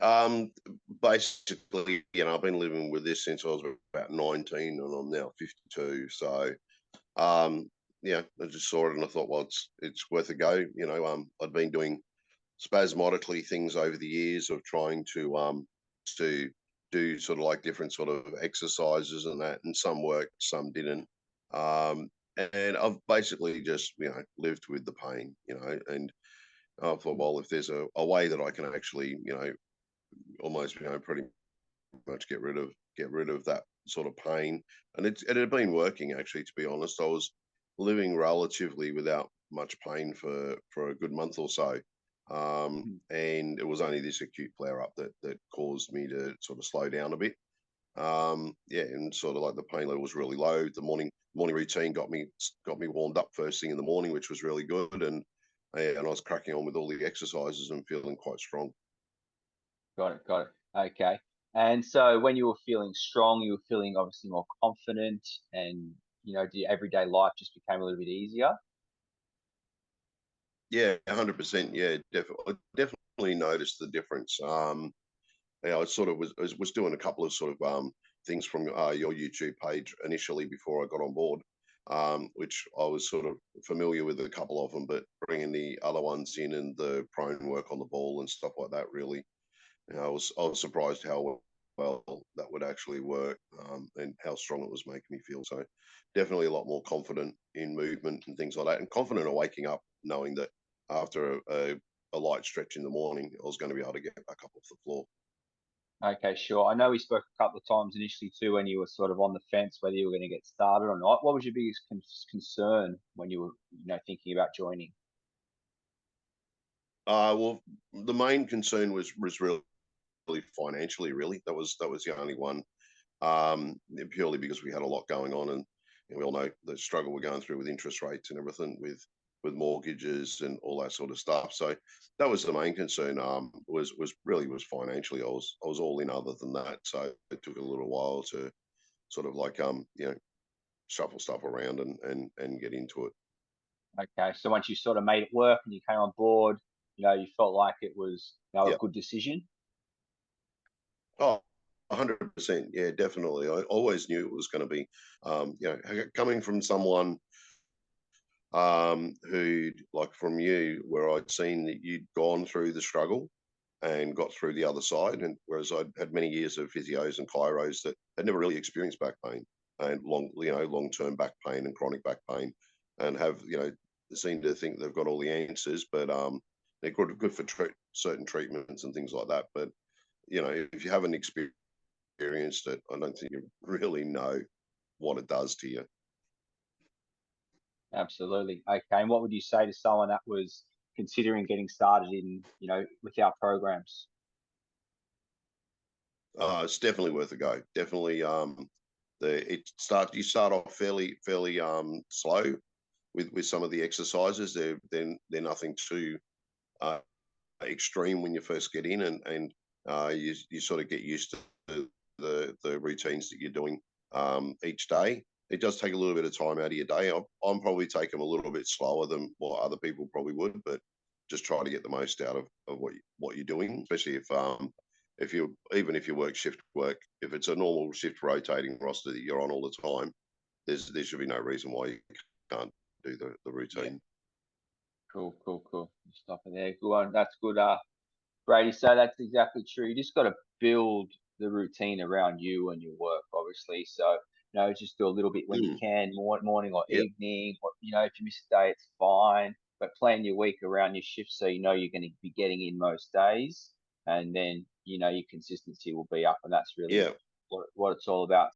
Um, Basically, I've been living with this since I was about 19, and I'm now 52. So, um, yeah, I just saw it and I thought, well, it's worth a go. I'd been doing spasmodically things over the years of trying to do sort of like different sort of exercises and that, and some worked, some didn't. Um, and I've basically just lived with the pain, and I thought, well, if there's a way that I can actually, almost, pretty much get rid of that sort of pain. And it had been working, actually, to be honest. I was living relatively without much pain for a good month or so. And it was only this acute flare up that caused me to sort of slow down a bit. Yeah, and sort of like the pain level was really low. The morning routine got me warmed up first thing in the morning, which was really good. And yeah, and I was cracking on with all the exercises and feeling quite strong. Got it. Got it. Okay. And so when you were feeling strong, you were feeling obviously more confident, and your everyday life just became a little bit easier. Yeah, 100%. Yeah, definitely noticed the difference. Yeah, I sort of was doing a couple of sort of things from your YouTube page initially before I got on board, which I was sort of familiar with a couple of them, but bringing the other ones in and the prone work on the ball and stuff like that, really, I was surprised how well that would actually work, and how strong it was making me feel. So definitely a lot more confident in movement and things like that, and confident of waking up knowing that after a light stretch in the morning, I was going to be able to get back up off the floor. Okay, sure. I know we spoke a couple of times initially too when you were sort of on the fence whether you were going to get started or not. What was your biggest concern when you were, thinking about joining? Well, the main concern was really financially. Really, that was the only one. Purely because we had a lot going on, and we all know the struggle we're going through with interest rates and everything, with mortgages and all that sort of stuff. So that was the main concern. Was financially. I was all in. Other than that, so it took a little while to sort of like shuffle stuff around and get into it. Okay, so once you sort of made it work and you came on board, you felt like it was, a Yeah. good decision. Oh, 100%. Yeah, definitely. I always knew it was going to be, coming from someone who, like from you, where I'd seen that you'd gone through the struggle and got through the other side. And whereas I'd had many years of physios and chiros that had never really experienced back pain and long-term back pain and chronic back pain, and have, seem to think they've got all the answers, but they're good for certain treatments and things like that. But if you haven't experienced it, I don't think you really know what it does to you. Absolutely. Okay, and what would you say to someone that was considering getting started in, with our programs? It's definitely worth a go. Definitely, you start off fairly slow with some of the exercises. They're nothing too uh, extreme when you first get in, and you sort of get used to the routines that you're doing each day. It does take a little bit of time out of your day. I'm probably taking a little bit slower than what other people probably would, but just try to get the most out of what you're doing, especially if you even if you work shift work, if it's a normal shift rotating roster that you're on all the time, there should be no reason why you can't do the Yeah. routine. Cool, cool, cool. Stop it there. Good one. That's good. Brady. So that's exactly true. You just got to build the routine around you and your work, obviously. So, just do a little bit when you Mm, can, morning or yeah, evening. Or, if you miss a day, it's fine. But plan your week around your shift so you know you're going to be getting in most days. And then, your consistency will be up. And that's really yeah. what it's all about.